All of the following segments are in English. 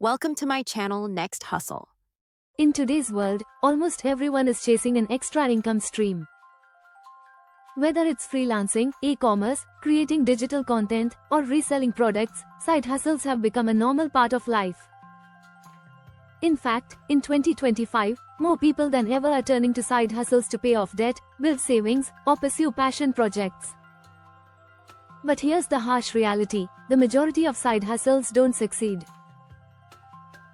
Welcome to my channel Next Hustle. In today's world, almost everyone is chasing an extra income stream. Whether it's freelancing, e-commerce, creating digital content, or reselling products, side hustles have become a normal part of life. In fact, in 2025, more people than ever are turning to side hustles to pay off debt, build savings, or pursue passion projects. But here's the harsh reality: the majority of side hustles don't succeed.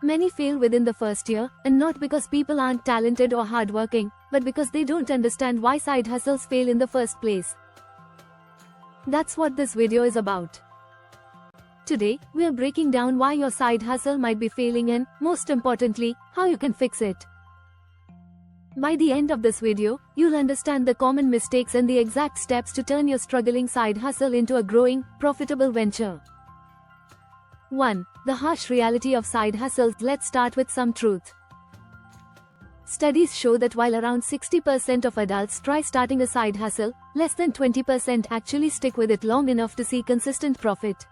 Many fail within the first year, and not because people aren't talented or hardworking, but because they don't understand why side hustles fail in the first place. That's what this video is about. Today, we are breaking down why your side hustle might be failing and, most importantly, how you can fix it. By the end of this video, you'll understand the common mistakes and the exact steps to turn your struggling side hustle into a growing, profitable venture. 1. The harsh reality of side hustles. Let's start with some truth. Studies show that while around 60% of adults try starting a side hustle, less than 20% actually stick with it long enough to see consistent profit.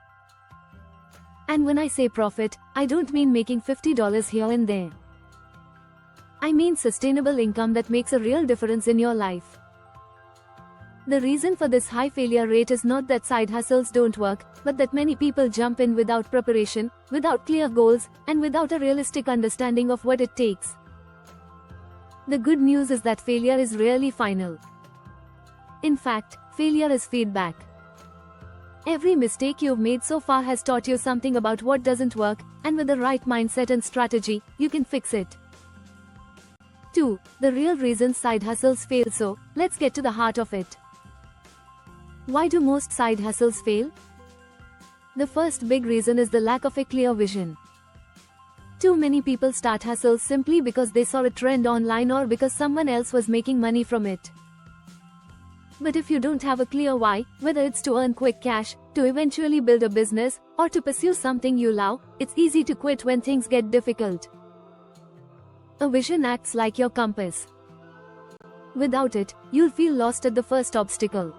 And when I say profit, I don't mean making $50 here and there. I mean sustainable income that makes a real difference in your life. The reason for this high failure rate is not that side hustles don't work, but that many people jump in without preparation, without clear goals, and without a realistic understanding of what it takes. The good news is that failure is rarely final. In fact, failure is feedback. Every mistake you've made so far has taught you something about what doesn't work, and with the right mindset and strategy, you can fix it. 2. The real reasons side hustles fail. So, let's get to the heart of it. Why do most side hustles fail? The first big reason is the lack of a clear vision. Too many people start hustles simply because they saw a trend online or because someone else was making money from it. But if you don't have a clear why, whether it's to earn quick cash, to eventually build a business, or to pursue something you love, it's easy to quit when things get difficult. A vision acts like your compass. Without it, you'll feel lost at the first obstacle.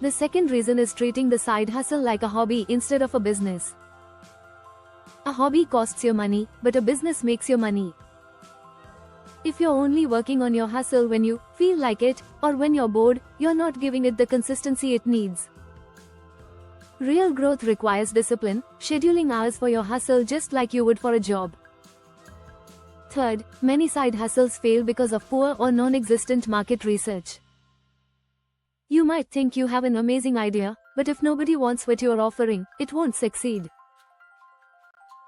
The second reason is treating the side hustle like a hobby instead of a business. A hobby costs you money, but a business makes you money. If you're only working on your hustle when you feel like it, or when you're bored, you're not giving it the consistency it needs. Real growth requires discipline, scheduling hours for your hustle just like you would for a job. Third, many side hustles fail because of poor or non-existent market research. You might think you have an amazing idea, but if nobody wants what you're offering, it won't succeed.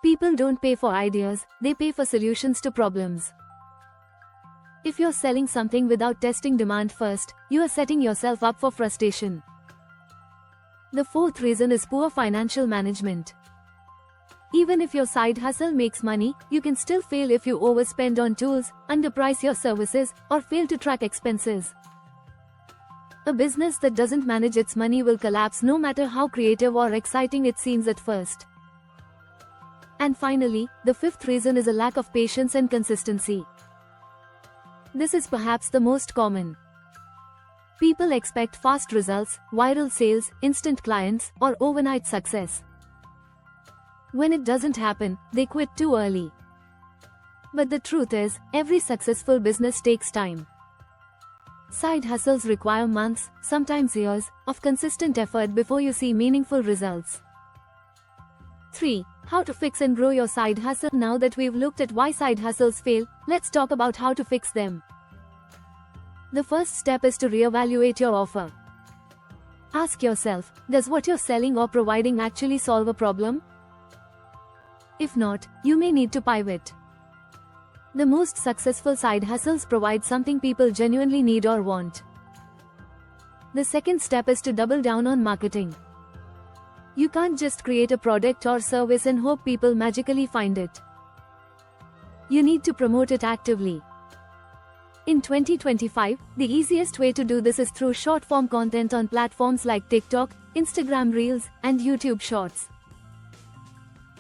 People don't pay for ideas, they pay for solutions to problems. If you're selling something without testing demand first, you are setting yourself up for frustration. The fourth reason is poor financial management. Even if your side hustle makes money, you can still fail if you overspend on tools, underprice your services, or fail to track expenses. A business that doesn't manage its money will collapse no matter how creative or exciting it seems at first. And finally, the fifth reason is a lack of patience and consistency. This is perhaps the most common. People expect fast results, viral sales, instant clients, or overnight success. When it doesn't happen, they quit too early. But the truth is, every successful business takes time. Side hustles require months, sometimes years, of consistent effort before you see meaningful results. 3. How to fix and grow your side hustle. Now that we've looked at why side hustles fail, let's talk about how to fix them. The first step is to reevaluate your offer. Ask yourself, does what you're selling or providing actually solve a problem? If not, you may need to pivot. The most successful side hustles provide something people genuinely need or want. The second step is to double down on marketing. You can't just create a product or service and hope people magically find it. You need to promote it actively. In 2025, the easiest way to do this is through short-form content on platforms like TikTok, Instagram Reels, and YouTube Shorts.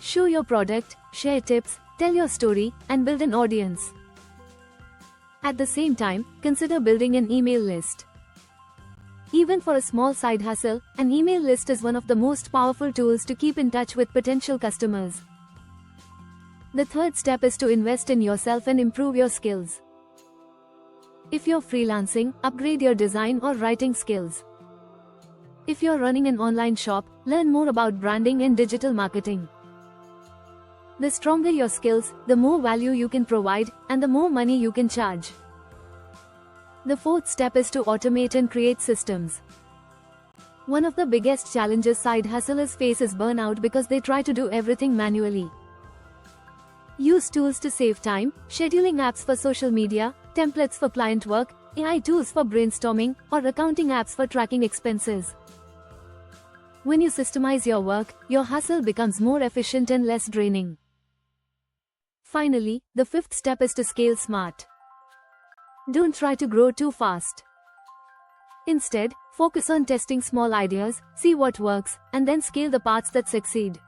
Show your product, share tips, tell your story, and build an audience. At the same time, consider building an email list. Even for a small side hustle, an email list is one of the most powerful tools to keep in touch with potential customers. The third step is to invest in yourself and improve your skills. If you're freelancing, upgrade your design or writing skills. If you're running an online shop, learn more about branding and digital marketing. The stronger your skills, the more value you can provide, and the more money you can charge. The fourth step is to automate and create systems. One of the biggest challenges side hustlers face is burnout because they try to do everything manually. Use tools to save time, scheduling apps for social media, templates for client work, AI tools for brainstorming, or accounting apps for tracking expenses. When you systemize your work, your hustle becomes more efficient and less draining. Finally, the fifth step is to scale smart. Don't try to grow too fast. Instead, focus on testing small ideas, see what works, and then scale the parts that succeed.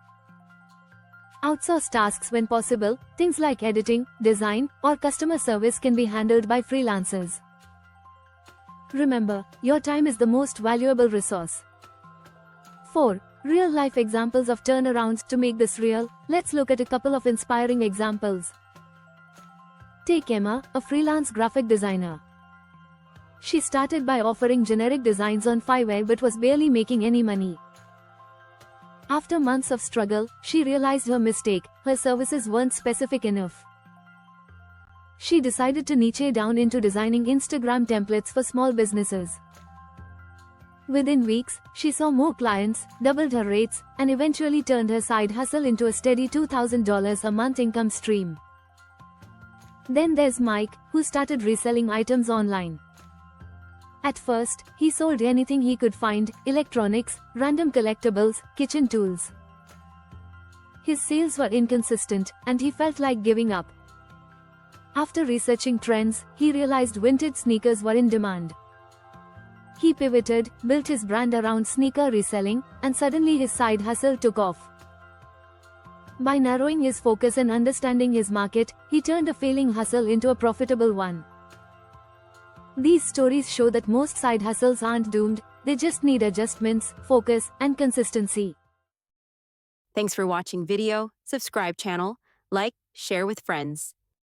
Outsource tasks when possible. Things like editing, design, or customer service can be handled by freelancers. Remember, your time is the most valuable resource. 4. Real-life examples of turnarounds. To make this real, let's look at a couple of inspiring examples. Take Emma, a freelance graphic designer. She started by offering generic designs on Fiverr but was barely making any money. After months of struggle, she realized her mistake: her services weren't specific enough. She decided to niche down into designing Instagram templates for small businesses. Within weeks, she saw more clients, doubled her rates, and eventually turned her side hustle into a steady $2,000 a month income stream. Then there's Mike, who started reselling items online. At first, he sold anything he could find: electronics, random collectibles, kitchen tools. His sales were inconsistent, and he felt like giving up. After researching trends, he realized vintage sneakers were in demand. He pivoted, built his brand around sneaker reselling, and suddenly his side hustle took off. By narrowing his focus and understanding his market, he turned a failing hustle into a profitable one. These stories show that most side hustles aren't doomed, they just need adjustments, focus, and consistency. Thanks for watching video, subscribe channel, like, share with friends.